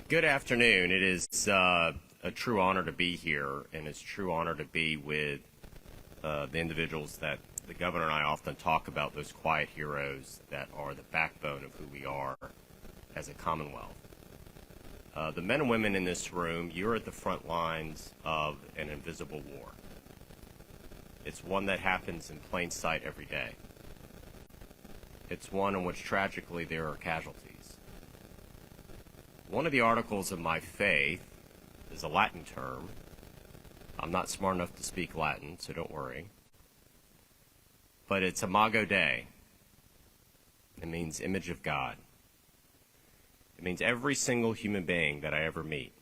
Good afternoon. It is a true honor to be here, and it's a true honor to be with the individuals that the governor and I often talk about, those quiet heroes that are the backbone of who we are as a Commonwealth. The men and women in this room, you're at the front lines of an invisible war. It's one that happens in plain sight every day. It's one in which tragically there are casualties. One of the articles of my faith is a Latin term. I'm not smart enough to speak Latin, so don't worry. But it's Imago Dei. It means image of God. It means every single human being that I ever meet,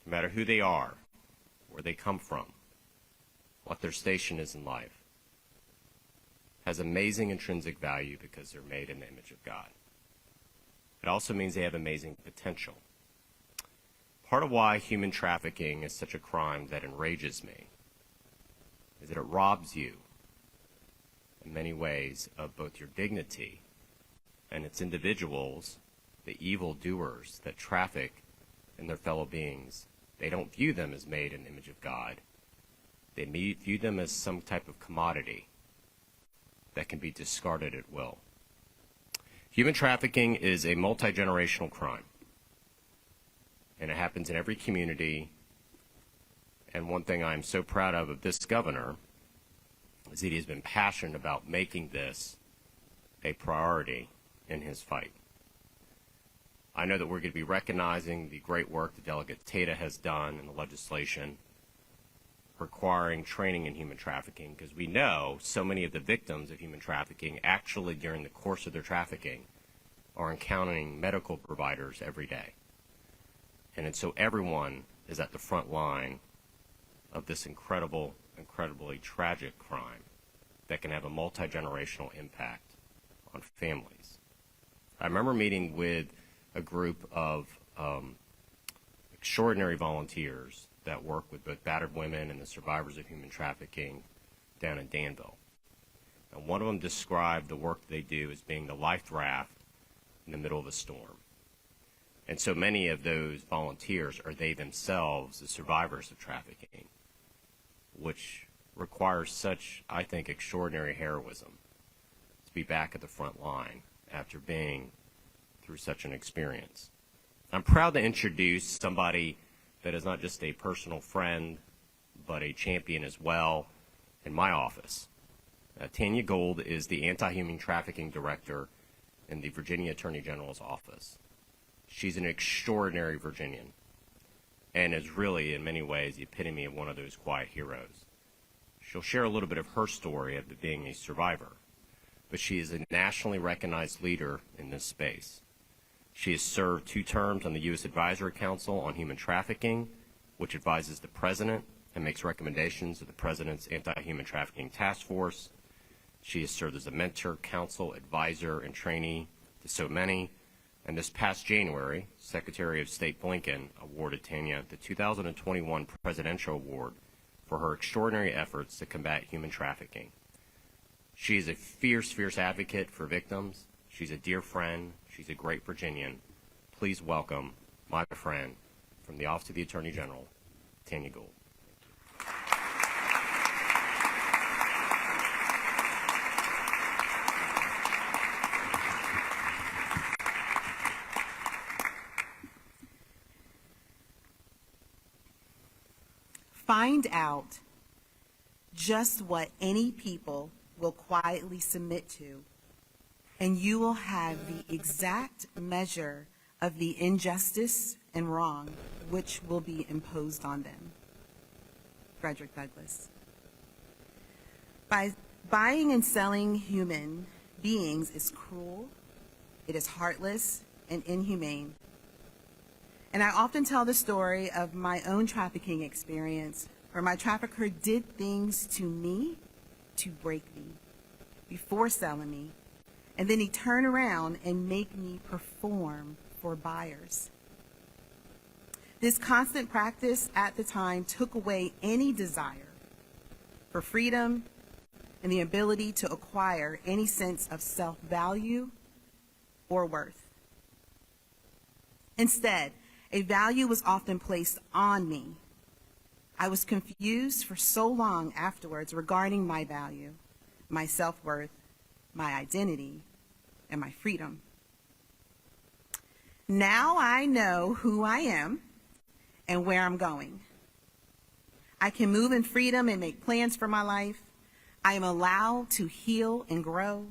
no matter who they are, where they come from, what their station is in life, has amazing intrinsic value because they're made in the image of God. It also means they have amazing potential. Part of why human trafficking is such a crime that enrages me is that it robs you in many ways of both your dignity and its individuals, the evil doers that traffic in their fellow beings. They don't view them as made in the image of God. They view them as some type of commodity that can be discarded at will. Human trafficking is a multi-generational crime, and it happens in every community. And one thing I'm so proud of this governor is that he has been passionate about making this a priority in his fight. I know that we're going to be recognizing the great work that Delegate Tata has done in the legislation requiring training in human trafficking, because we know so many of the victims of human trafficking actually during the course of their trafficking are encountering medical providers every day. And so everyone is at the front line of this incredibly tragic crime that can have a multi-generational impact on families. I remember meeting with a group of extraordinary volunteers that work with both battered women and the survivors of human trafficking down in Danville. And one of them described the work they do as being the life raft in the middle of a storm. And so many of those volunteers are they themselves the survivors of trafficking, which requires such, I think, extraordinary heroism to be back at the front line after being through such an experience. I'm proud to introduce somebody that is not just a personal friend, but a champion as well in my office. Tanya Gold is the Anti-Human Trafficking Director in the Virginia Attorney General's office. She's an extraordinary Virginian and is really, in many ways, the epitome of one of those quiet heroes. She'll share a little bit of her story of being a survivor, but she is a nationally recognized leader in this space. She has served 2 terms on the U.S. Advisory Council on Human Trafficking, which advises the President and makes recommendations to the President's Anti-Human Trafficking Task Force. She has served as a mentor, counsel, advisor, and trainee to so many. And this past January, Secretary of State Blinken awarded Tanya the 2021 Presidential Award for her extraordinary efforts to combat human trafficking. She is a fierce, fierce advocate for victims. She's a dear friend. She's a great Virginian. Please welcome my friend from the Office of the Attorney General, Tanya Gould. Find out just what any people will quietly submit to, and you will have the exact measure of the injustice and wrong which will be imposed on them. Frederick Douglass. By buying and selling human beings is cruel, it is heartless, and inhumane. And I often tell the story of my own trafficking experience, where my trafficker did things to me to break me before selling me, and then he turned around and make me perform for buyers. This constant practice at the time took away any desire for freedom and the ability to acquire any sense of self-value or worth. Instead, a value was often placed on me. I was confused for so long afterwards regarding my value, my self-worth, my identity, and my freedom. Now I know who I am and where I'm going. I can move in freedom and make plans for my life. I am allowed to heal and grow.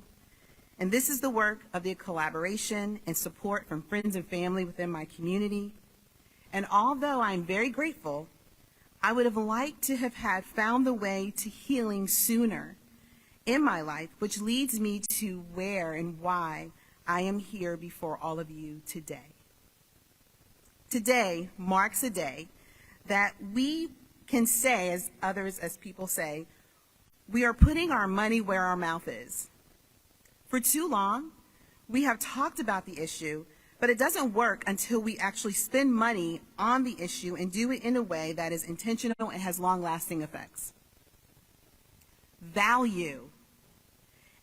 And this is the work of the collaboration and support from friends and family within my community. And although I'm very grateful, I would have liked to have found the way to healing sooner in my life, which leads me to where and why I am here before all of you today. Today marks a day that we can say, as people say, we are putting our money where our mouth is. For too long, we have talked about the issue, but it doesn't work until we actually spend money on the issue and do it in a way that is intentional and has long-lasting effects. Value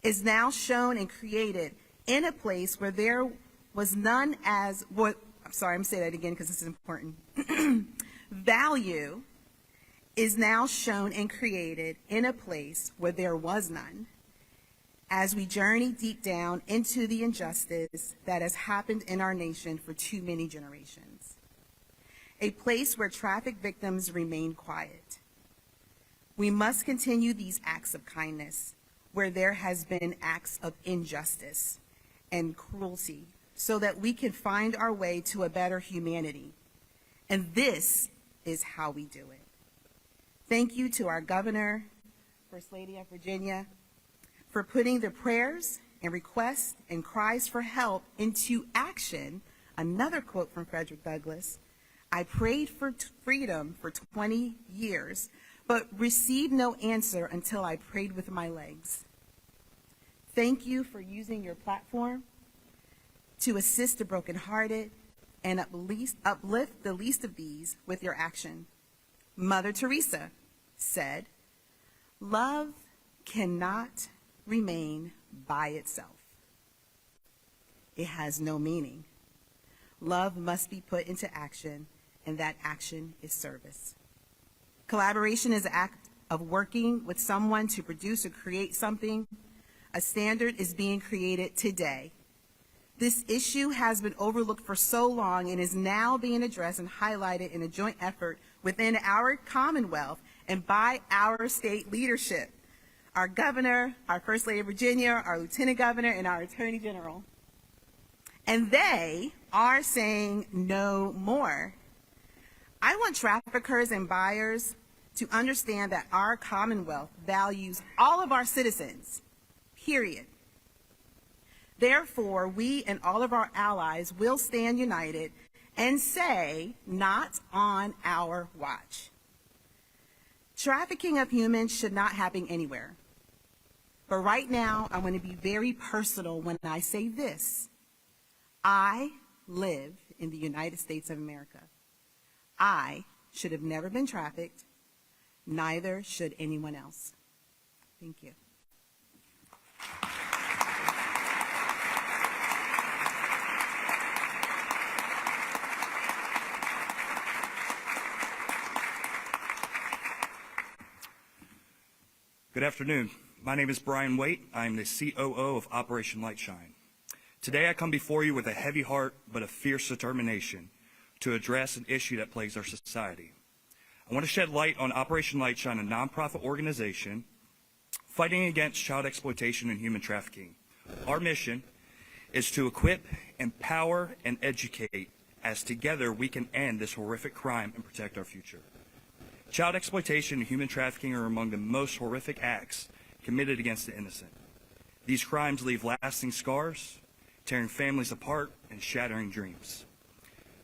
is now shown and created in a place where there was none as what. I'm sorry, I'm going to say that again because this is important. Value is now shown and created in a place where there was none, as we journey deep down into the injustice that has happened in our nation for too many generations. A place where traffic victims remain quiet. We must continue these acts of kindness where there has been acts of injustice and cruelty so that we can find our way to a better humanity. And this is how we do it. Thank you to our governor, First Lady of Virginia, for putting the prayers and requests and cries for help into action. Another quote from Frederick Douglass: I prayed for freedom for 20 years, but received no answer until I prayed with my legs. Thank you for using your platform to assist the brokenhearted and uplift the least of these with your action. Mother Teresa said, love cannot remain by itself. It has no meaning. Love must be put into action, and that action is service. Collaboration is an act of working with someone to produce or create something. A standard is being created today. This issue has been overlooked for so long and is now being addressed and highlighted in a joint effort within our Commonwealth and by our state leadership. Our governor, our First Lady of Virginia, our Lieutenant Governor, and our Attorney General. And they are saying no more. I want traffickers and buyers to understand that our Commonwealth values all of our citizens, period. Therefore, we and all of our allies will stand united and say, not on our watch. Trafficking of humans should not happen anywhere. But right now, I want to be very personal when I say this. I live in the United States of America. I should have never been trafficked. Neither should anyone else. Thank you. Good afternoon. My name is Brian Waite. I'm the COO of Operation Lightshine. Today I come before you with a heavy heart but a fierce determination to address an issue that plagues our society. I want to shed light on Operation Lightshine, a nonprofit organization fighting against child exploitation and human trafficking. Our mission is to equip, empower, and educate, as together we can end this horrific crime and protect our future. Child exploitation and human trafficking are among the most horrific acts committed against the innocent. These crimes leave lasting scars, tearing families apart and shattering dreams.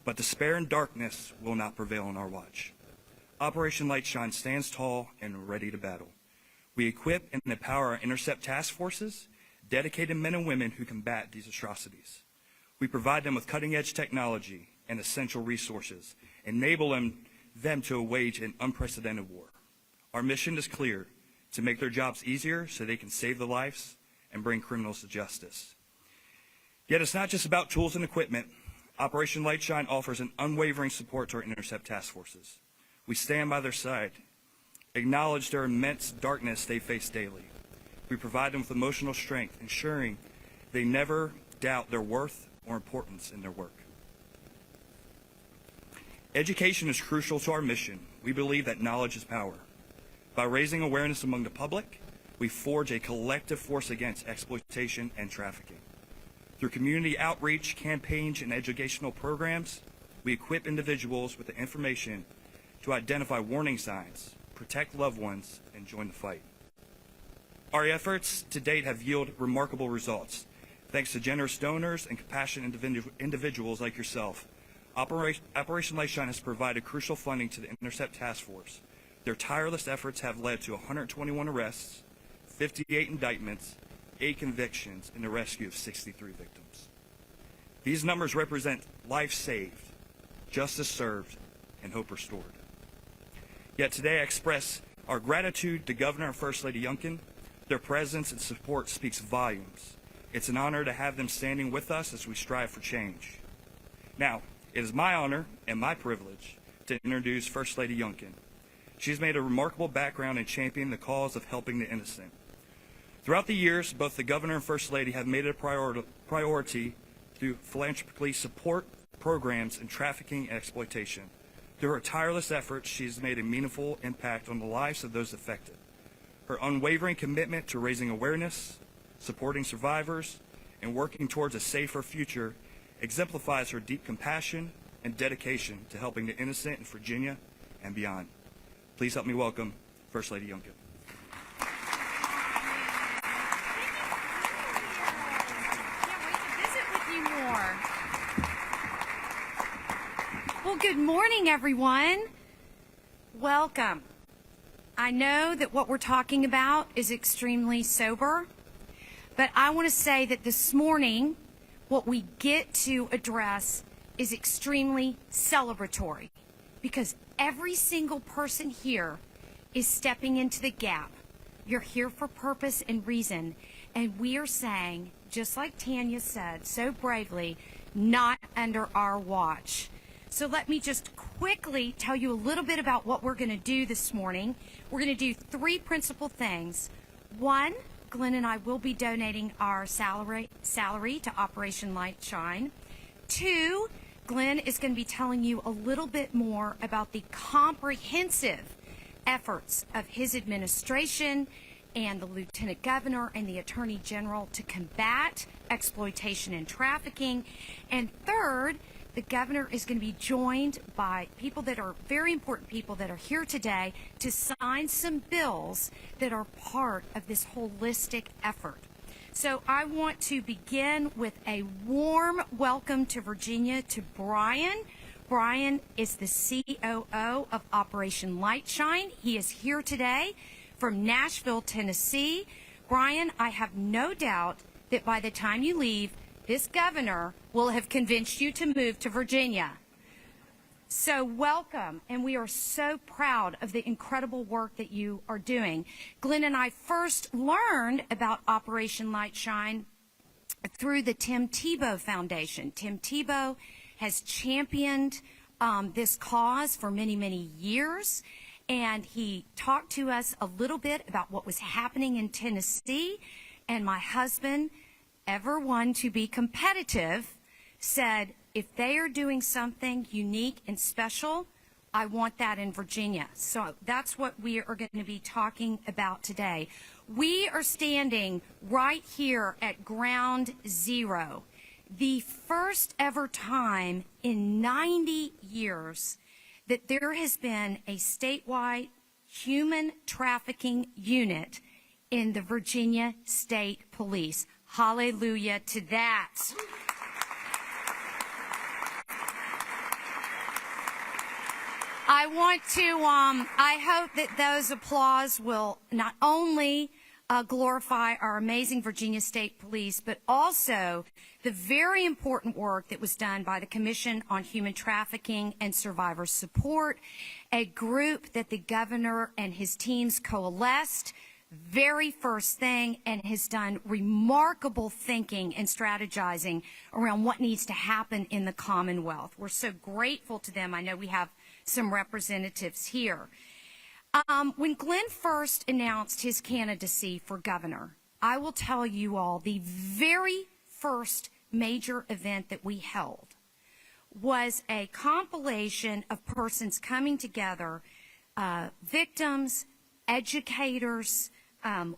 But despair and darkness will not prevail on our watch. Operation Lightshine stands tall and ready to battle. We equip and empower our intercept task forces, dedicated men and women who combat these atrocities. We provide them with cutting-edge technology and essential resources, enable them to wage an unprecedented war. Our mission is clear: to make their jobs easier so they can save the lives and bring criminals to justice. Yet it's not just about tools and equipment. Operation Lightshine offers an unwavering support to our intercept task forces. We stand by their side, acknowledge their immense darkness they face daily. We provide them with emotional strength, ensuring they never doubt their worth or importance in their work. Education is crucial to our mission. We believe that knowledge is power. By raising awareness among the public, we forge a collective force against exploitation and trafficking. Through community outreach, campaigns, and educational programs, we equip individuals with the information to identify warning signs, protect loved ones, and join the fight. Our efforts to date have yielded remarkable results. Thanks to generous donors and compassionate individuals like yourself, Operation Lightshine has provided crucial funding to the Intercept Task Force. Their tireless efforts have led to 121 arrests, 58 indictments, 8 convictions, and the rescue of 63 victims. These numbers represent life saved, justice served, and hope restored. Yet today I express our gratitude to Governor and First Lady Youngkin. Their presence and support speaks volumes. It's an honor to have them standing with us as we strive for change. Now, it is my honor and my privilege to introduce First Lady Youngkin. She's made a remarkable background in championing the cause of helping the innocent. Throughout the years, both the Governor and First Lady have made it a priority to philanthropically support programs in trafficking and exploitation. Through her tireless efforts, she has made a meaningful impact on the lives of those affected. Her unwavering commitment to raising awareness, supporting survivors, and working towards a safer future exemplifies her deep compassion and dedication to helping the innocent in Virginia and beyond. Please help me welcome First Lady Youngkin. Well, good morning, everyone. Welcome. I know that what we're talking about is extremely sober, but I want to say that this morning, what we get to address is extremely celebratory, because every single person here is stepping into the gap. You're here for purpose and reason, and we are saying, just like Tanya said so bravely, not under our watch. So let me just quickly tell you a little bit about what we're going to do this morning. We're going to do 3 principal things. 1, Glenn and I will be donating our salary to Operation Lightshine. 2, Glenn is going to be telling you a little bit more about the comprehensive efforts of his administration and the Lieutenant Governor and the Attorney General to combat exploitation and trafficking. And 3rd, the Governor is going to be joined by people that are very important people that are here today to sign some bills that are part of this holistic effort. So I want to begin with a warm welcome to Virginia to Brian. Brian is the COO of Operation Lightshine. He is here today from Nashville, Tennessee. Brian, I have no doubt that by the time you leave, this governor will have convinced you to move to Virginia. So welcome, and we are so proud of the incredible work that you are doing. Glenn and I first learned about Operation Lightshine through the Tim Tebow Foundation. Tim Tebow has championed this cause for many, many years, and he talked to us a little bit about what was happening in Tennessee, and my husband, ever one to be competitive, said, if they are doing something unique and special, I want that in Virginia. So that's what we are going to be talking about today. We are standing right here at Ground Zero, the first ever time in 90 years that there has been a statewide human trafficking unit in the Virginia State Police. Hallelujah to that. I want to, I hope that those applause will not only glorify our amazing Virginia State Police, but also the very important work that was done by the Commission on Human Trafficking and Survivor Support, a group that the governor and his teams coalesced very first thing and has done remarkable thinking and strategizing around what needs to happen in the Commonwealth. We're so grateful to them. I know we have some representatives here. When Glenn first announced his candidacy for governor, I will tell you all the very first major event that we held was a compilation of persons coming together, victims, educators,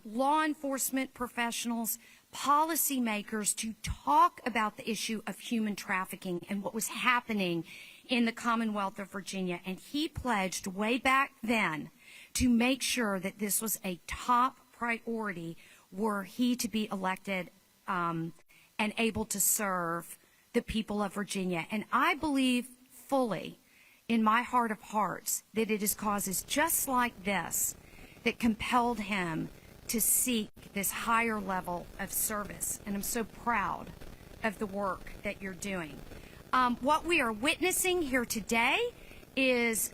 law enforcement professionals, policymakers, to talk about the issue of human trafficking and what was happening in the Commonwealth of Virginia. And he pledged way back then to make sure that this was a top priority were he to be elected and able to serve the people of Virginia. And I believe fully in my heart of hearts that it is causes just like this that compelled him to seek this higher level of service. And I'm so proud of the work that you're doing. What we are witnessing here today is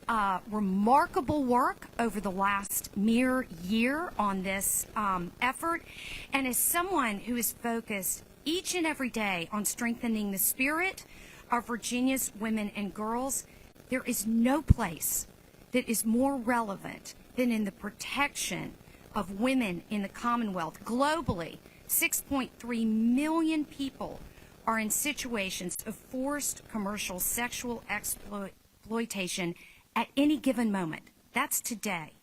remarkable work over the last mere year on this effort. And as someone who is focused each and every day on strengthening the spirit of Virginia's women and girls, there is no place that is more relevant than in the protection of women in the Commonwealth. Globally, 6.3 million people are in situations of forced commercial sexual exploitation at any given moment. That's today.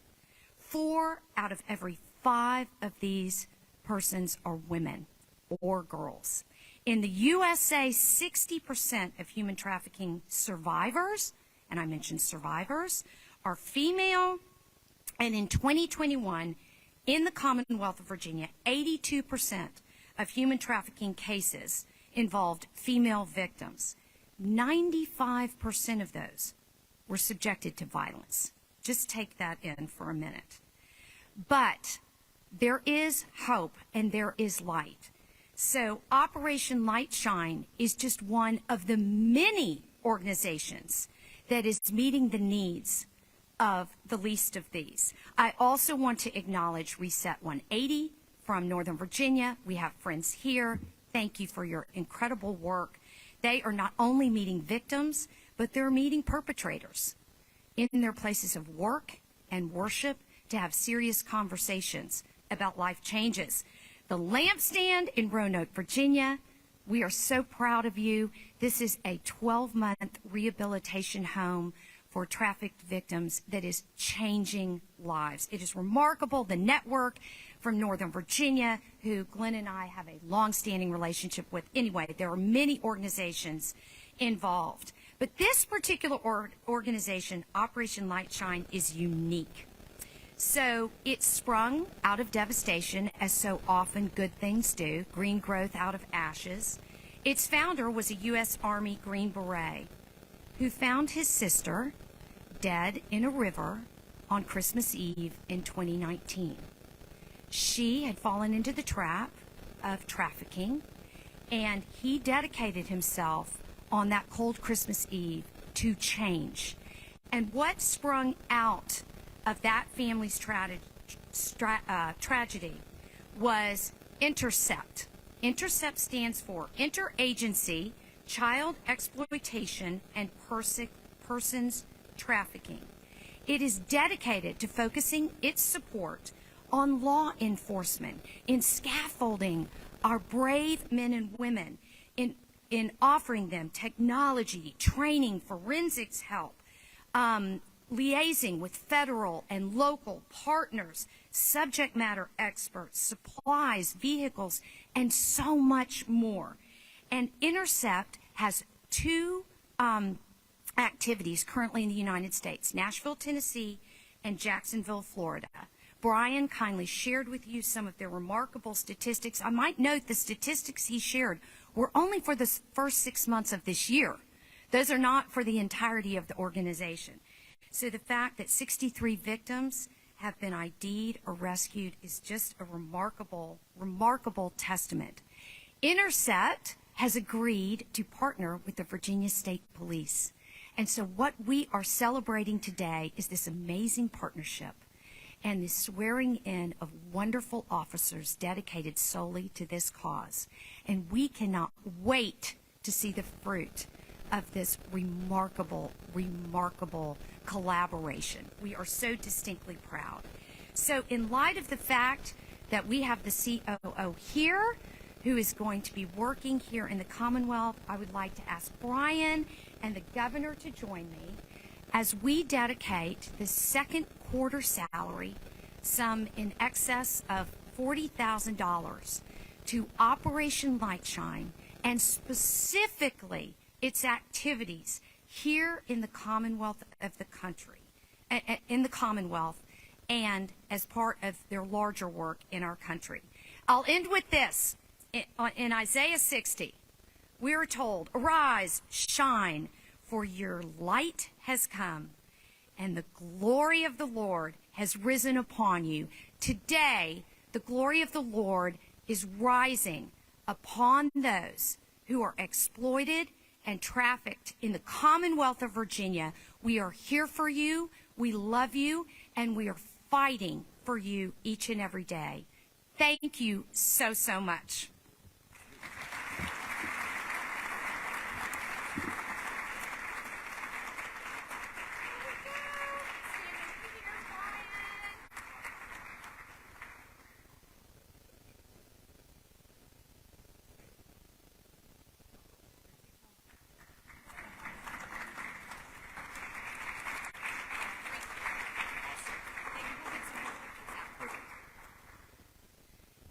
4 out of every 5 of these persons are women or girls. In the USA, 60% of human trafficking survivors, and I mentioned survivors, are female. And in 2021, in the Commonwealth of Virginia, 82% of human trafficking cases involved female victims. 95% of those were subjected to violence. Just take that in for a minute. But there is hope and there is light. So Operation Light Shine is just one of the many organizations that is meeting the needs of the least of these. I also want to acknowledge Reset 180 from Northern Virginia. We have friends here. Thank you for your incredible work. They are not only meeting victims, but they're meeting perpetrators in their places of work and worship to have serious conversations about life changes. The Lampstand in Roanoke, Virginia, we are so proud of you. This is a 12-month rehabilitation home for trafficked victims that is changing lives. It is remarkable. The network from Northern Virginia, who Glenn and I have a long-standing relationship with. Anyway, there are many organizations involved. But this particular organization, Operation Light Shine, is unique. So it sprung out of devastation, as so often good things do, green growth out of ashes. Its founder was a U.S. Army Green Beret who found his sister dead in a river on Christmas Eve in 2019. She had fallen into the trap of trafficking, and he dedicated himself on that cold Christmas Eve to change. And what sprung out of that family's tragedy was Intercept. Intercept stands for Interagency Child Exploitation and Persons Trafficking. It is dedicated to focusing its support on law enforcement, in scaffolding our brave men and women, in offering them technology, training, forensics help, liaising with federal and local partners, subject matter experts, supplies, vehicles, and so much more. And Intercept has 2 activities currently in the United States, Nashville, Tennessee, and Jacksonville, Florida. Brian kindly shared with you some of their remarkable statistics. I might note the statistics he shared were only for the first 6 months of this year. Those are not for the entirety of the organization. So the fact that 63 victims have been ID'd or rescued is just a remarkable, remarkable testament. Intercept has agreed to partner with the Virginia State Police. And so what we are celebrating today is this amazing partnership. and the swearing in of wonderful officers dedicated solely to this cause. And we cannot wait to see the fruit of this remarkable, remarkable collaboration. We are so distinctly proud. So in light of the fact that we have the COO here, who is going to be working here in the Commonwealth, I would like to ask Brian and the governor to join me as we dedicate the second quarter salary, some in excess of $40,000, to Operation Lightshine, and specifically its activities here in the Commonwealth of the country, in the Commonwealth, and as part of their larger work in our country. I'll end with this. In Isaiah 60, we are told, "Arise, shine, for your light has come, and the glory of the Lord has risen upon you." Today, the glory of the Lord is rising upon those who are exploited and trafficked in the Commonwealth of Virginia. We are here for you, we love you, and we are fighting for you each and every day. Thank you so, so much.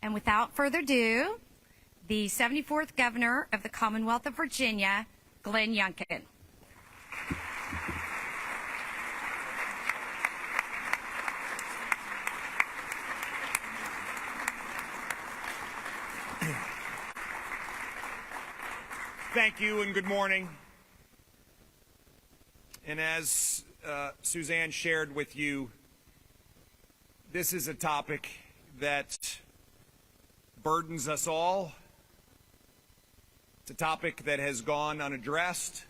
And without further ado, the 74th Governor of the Commonwealth of Virginia, Glenn Youngkin. Thank you and good morning. And as Suzanne shared with you, this is a topic that burdens us all. It's a topic that has gone unaddressed,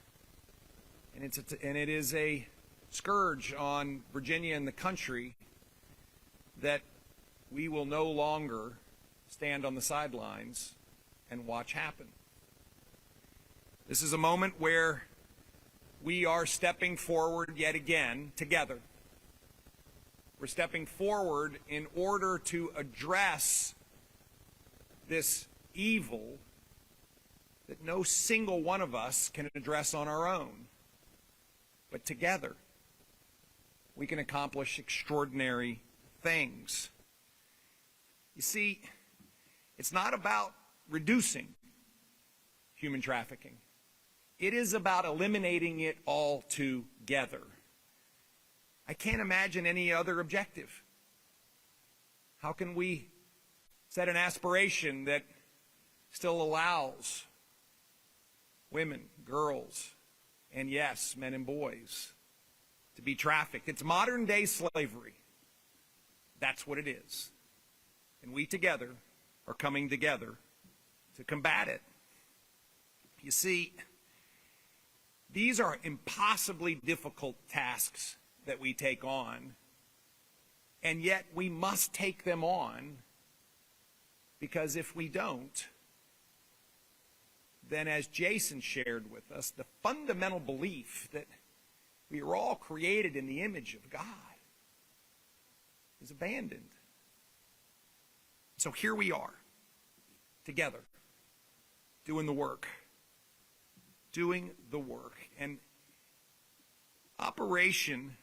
and it is a scourge on Virginia and the country that we will no longer stand on the sidelines and watch happen. This is a moment where we are stepping forward yet again together. We're stepping forward in order to address this evil that no single one of us can address on our own. But together, we can accomplish extraordinary things. You see, it's not about reducing human trafficking. It is about eliminating it altogether. I can't imagine any other objective. How can we set an aspiration that still allows women, girls, and yes, men and boys to be trafficked? It's modern day slavery. That's what it is. And we together are coming together to combat it. You see, these are impossibly difficult tasks that we take on, and yet we must take them on, because if we don't, then as Jason shared with us, the fundamental belief that we are all created in the image of God is abandoned. So here we are, together, doing the work. And Operation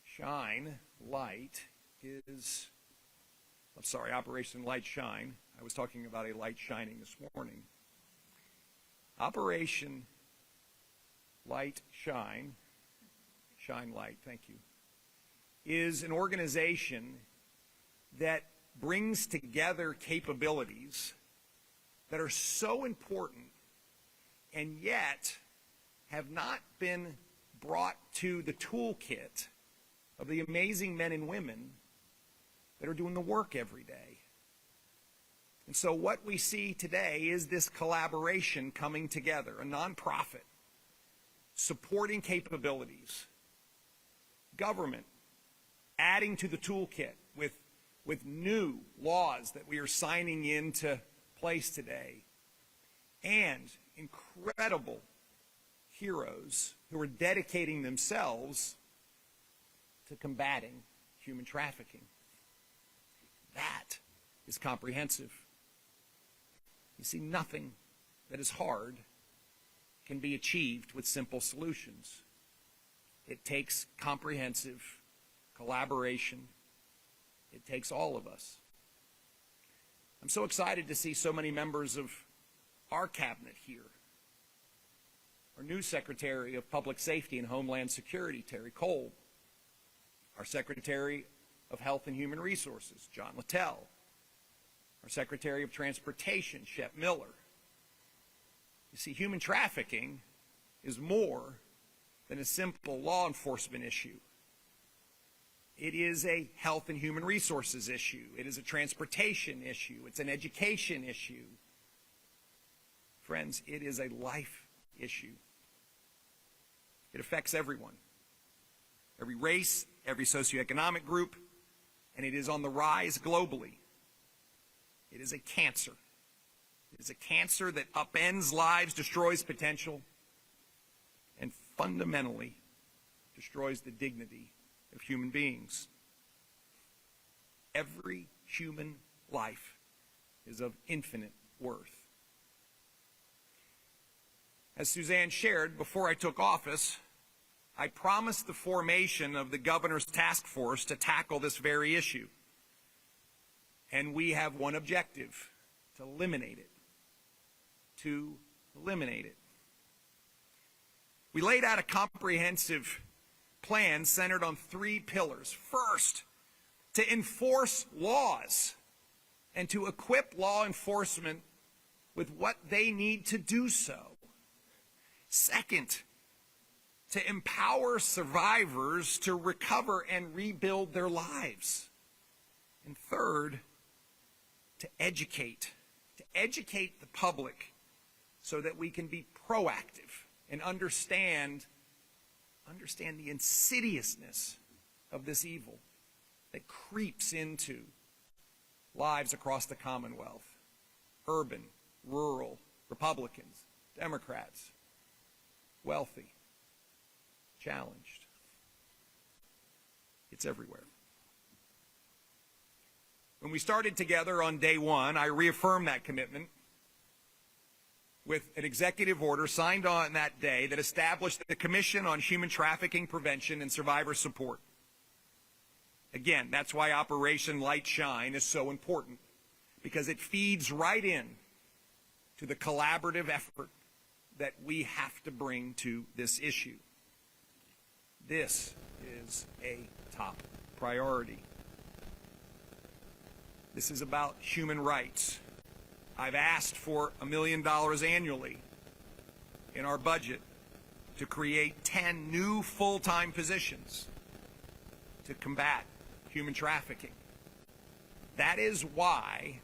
Shine Light is, Operation Light Shine. I was talking about a light shining this morning. Operation Light Shine, Shine Light, thank you, is an organization that brings together capabilities that are so important and yet have not been brought to the toolkit of the amazing men and women that are doing the work every day. And so what we see today is this collaboration coming together, a nonprofit supporting capabilities, government adding to the toolkit with new laws that we are signing into place today, and incredible heroes who are dedicating themselves to combating human trafficking. That is comprehensive. You see, nothing that is hard can be achieved with simple solutions. It takes comprehensive collaboration. It takes all of us. I'm so excited to see so many members of our cabinet here. Our new Secretary of Public Safety and Homeland Security, Terry Cole. Our Secretary of Health and Human Resources, John Littell. Our Secretary of Transportation, Shep Miller. You see, human trafficking is more than a simple law enforcement issue. It is a health and human resources issue. It is a transportation issue. It's an education issue. Friends, it is a life issue. It affects everyone, every race, every socioeconomic group, and it is on the rise globally. It is a cancer. It is a cancer that upends lives, destroys potential, and fundamentally destroys the dignity of human beings. Every human life is of infinite worth. As Suzanne shared, before I took office, I promised the formation of the governor's task force to tackle this very issue. And we have one objective: to eliminate it. To eliminate it. We laid out a comprehensive plan centered on 3 pillars. First, to enforce laws and to equip law enforcement with what they need to do so. Second, to empower survivors to recover and rebuild their lives. And third, to educate the public so that we can be proactive and understand the insidiousness of this evil that creeps into lives across the Commonwealth. Urban, rural, Republicans, Democrats, wealthy, challenged. It's everywhere. When we started together on day one, I reaffirmed that commitment with an executive order signed on that day that established the Commission on Human Trafficking Prevention and Survivor Support. Again, that's why Operation Light Shine is so important, because it feeds right in to the collaborative effort that we have to bring to this issue. This is a top priority. This is about human rights. I've asked for $1 million annually in our budget to create 10 new full-time positions to combat human trafficking. That is why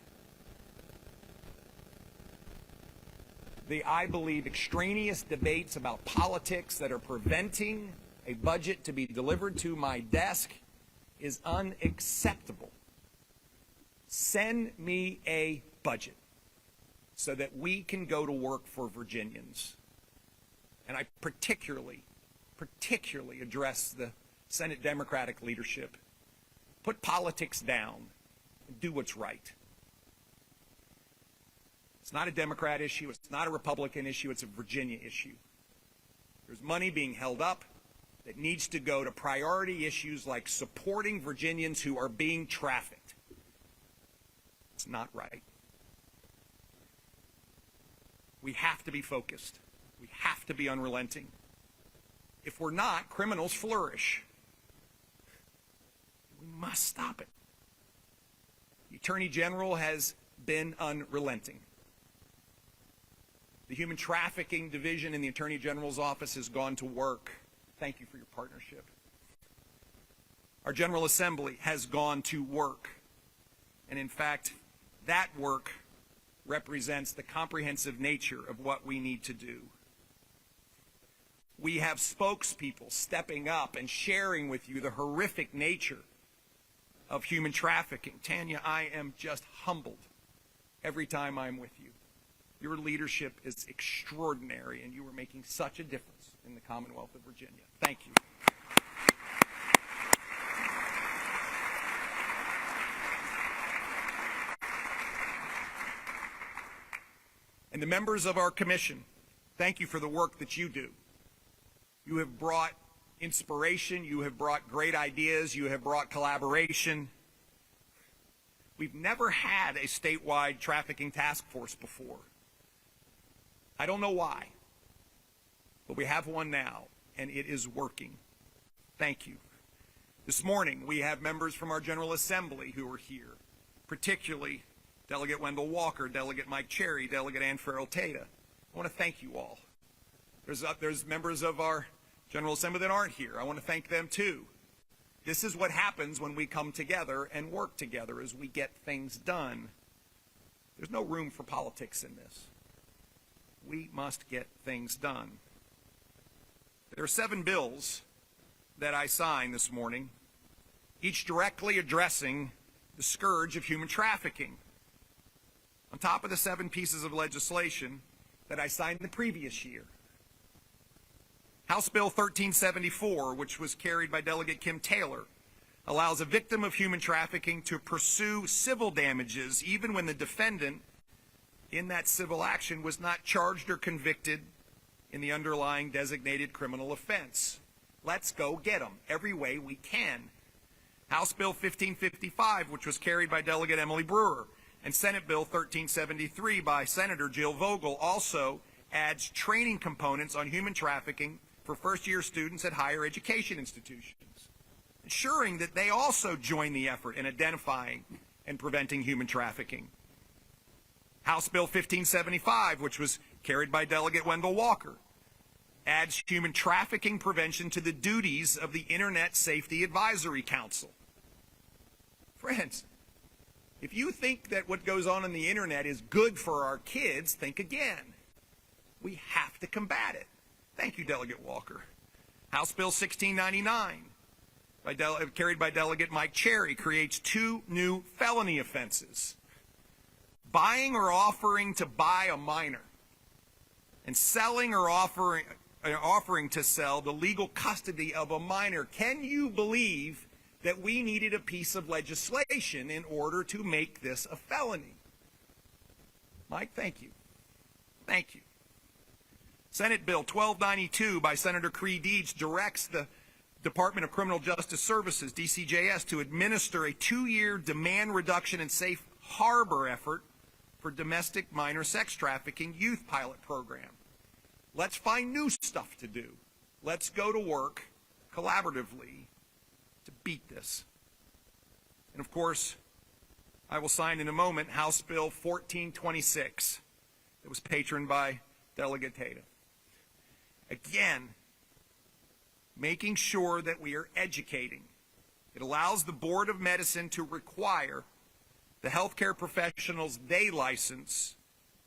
the, I believe, extraneous debates about politics that are preventing a budget to be delivered to my desk is unacceptable. Send me a budget so that we can go to work for Virginians. And I particularly address the Senate Democratic leadership. Put politics down and do what's right. It's not a Democrat issue. It's not a Republican issue. It's a Virginia issue. There's money being held up that needs to go to priority issues like supporting Virginians who are being trafficked. It's not right. We have to be focused. We have to be unrelenting. If we're not, criminals flourish. We must stop it. The Attorney General has been unrelenting. The Human Trafficking Division in the Attorney General's office has gone to work. Thank you for your partnership. Our General Assembly has gone to work. And in fact, that work represents the comprehensive nature of what we need to do. We have spokespeople stepping up and sharing with you the horrific nature of human trafficking. Tanya, I am just humbled every time I'm with you. Your leadership is extraordinary, and you are making such a difference in the Commonwealth of Virginia. Thank you. And the members of our commission, thank you for the work that you do. You have brought inspiration, you have brought great ideas, you have brought collaboration. We've never had a statewide trafficking task force before. I don't know why, but we have one now, and it is working. Thank you. This morning, we have members from our General Assembly who are here, particularly Delegate Wendell Walker, Delegate Mike Cherry, Delegate Ann Farrell-Tata. I want to thank you all. There's members of our General Assembly that aren't here. I want to thank them too. This is what happens when we come together and work together as we get things done. There's no room for politics in this. We must get things done. There are 7 bills that I signed this morning, each directly addressing the scourge of human trafficking. On top of the 7 pieces of legislation that I signed the previous year. House Bill 1374, which was carried by Delegate Kim Taylor, allows a victim of human trafficking to pursue civil damages even when the defendant in that civil action was not charged or convicted in the underlying designated criminal offense. Let's go get them every way we can. House Bill 1555, which was carried by Delegate Emily Brewer, and Senate Bill 1373 by Senator Jill Vogel also adds training components on human trafficking for first-year students at higher education institutions, ensuring that they also join the effort in identifying and preventing human trafficking. House Bill 1575, which was carried by Delegate Wendell Walker, adds human trafficking prevention to the duties of the Internet Safety Advisory Council. Friends, if you think that what goes on the Internet is good for our kids, think again. We have to combat it. Thank you, Delegate Walker. House Bill 1699, carried by Delegate Mike Cherry, creates 2 new felony offenses. Buying or offering to buy a minor, and selling or offering to sell the legal custody of a minor. Can you believe that we needed a piece of legislation in order to make this a felony? Mike, thank you. Thank you. Senate Bill 1292 by Senator Creed Deeds directs the Department of Criminal Justice Services, DCJS, to administer a 2-year demand reduction and safe harbor effort for domestic minor sex trafficking youth pilot program. Let's find new stuff to do. Let's go to work collaboratively to beat this. And of course, I will sign in a moment House Bill 1426 that was patroned by Delegate Tata. Again, making sure that we are educating. It allows the Board of Medicine to require the healthcare professionals they license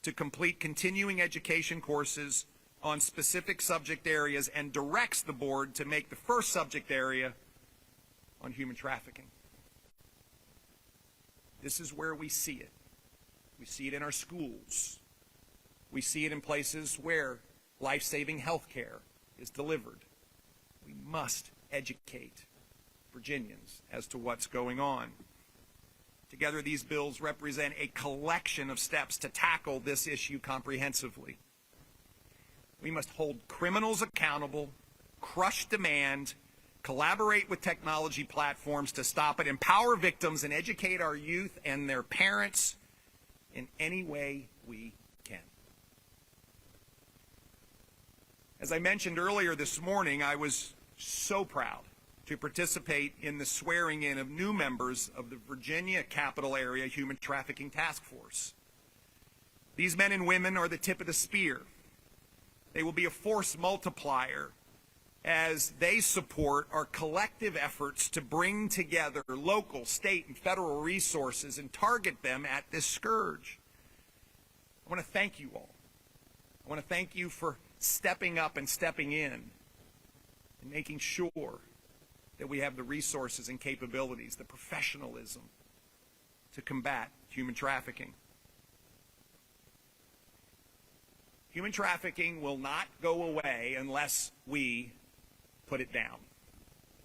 to complete continuing education courses on specific subject areas, and directs the board to make the first subject area on human trafficking. This is where we see it. We see it in our schools. We see it in places where life-saving health care is delivered. We must educate Virginians as to what's going on. Together, these bills represent a collection of steps to tackle this issue comprehensively. We must hold criminals accountable, crush demand, collaborate with technology platforms to stop it, empower victims, and educate our youth and their parents in any way we can. As I mentioned earlier this morning, I was so proud to participate in the swearing in of new members of the Virginia Capital Area Human Trafficking Task Force. These men and women are the tip of the spear. They will be a force multiplier as they support our collective efforts to bring together local, state, and federal resources and target them at this scourge. I want to thank you all. I want to thank you for stepping up and stepping in and making sure that we have the resources and capabilities, the professionalism to combat human trafficking. Human trafficking will not go away unless we put it down.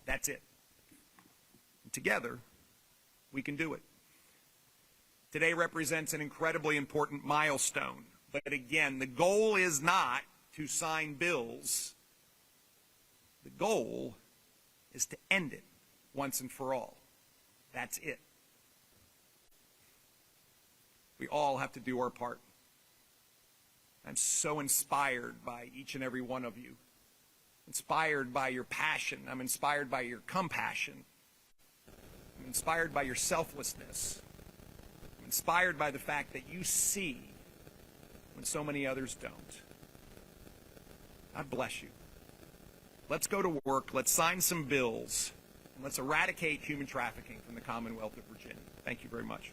That's it. And together, we can do it. Today represents an incredibly important milestone. But again, the goal is not to sign bills. The goal is to end it once and for all. That's it. We all have to do our part. I'm so inspired by each and every one of you. Inspired by your passion. I'm inspired by your compassion. I'm inspired by your selflessness. I'm inspired by the fact that you see when so many others don't. God bless you. Let's go to work. Let's sign some bills. And let's eradicate human trafficking from the Commonwealth of Virginia. Thank you very much.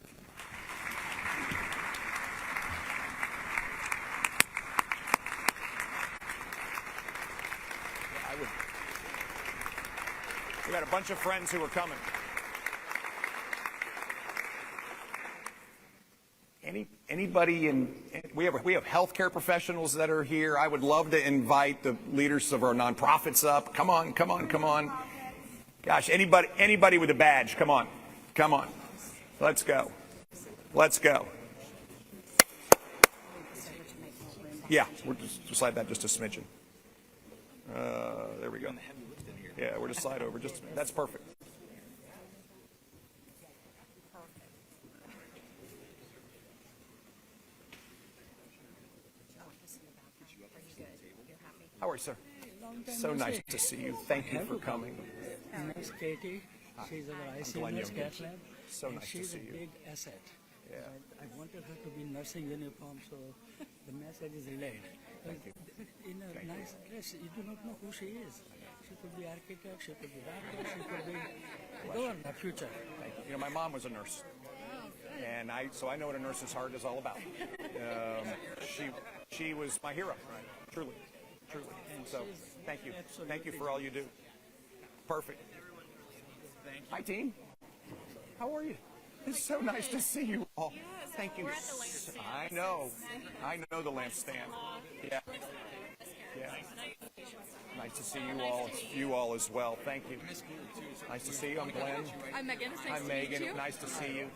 We got a bunch of friends who are coming. Anybody in, we have healthcare professionals that are here. I would love to invite the leaders of our nonprofits up. Come on, come on, come on. Gosh, anybody with a badge, come on. Come on. Let's go. Let's go. Yeah, we'll just slide that just a smidgen. There we go. Yeah, we're just slide over. That's perfect. How are you, sir? So nice to see you. Thank you for coming. Miss Katie, she's our IC nurse, cath lab. So nice to she's see a you. big asset. Yeah. I wanted her to be in nursing uniform, so the message is relayed. In a nice dress, you do not know who she is. She could be architect, she could be doctor, she could be governor, future. Thank you. You know, my mom was a nurse, and so I know what a nurse's heart is all about. She was my hero, truly, truly. So thank you. Thank you for all you do. Perfect. Hi, team. How are you? It's so nice to see you all. Thank you. I know the lampstand. Yeah. Yeah. Nice to see you all as well. Thank you. Nice to see you. I'm Glenn. I'm Megan. It's nice I'm to meet Megan. you. Nice to see you.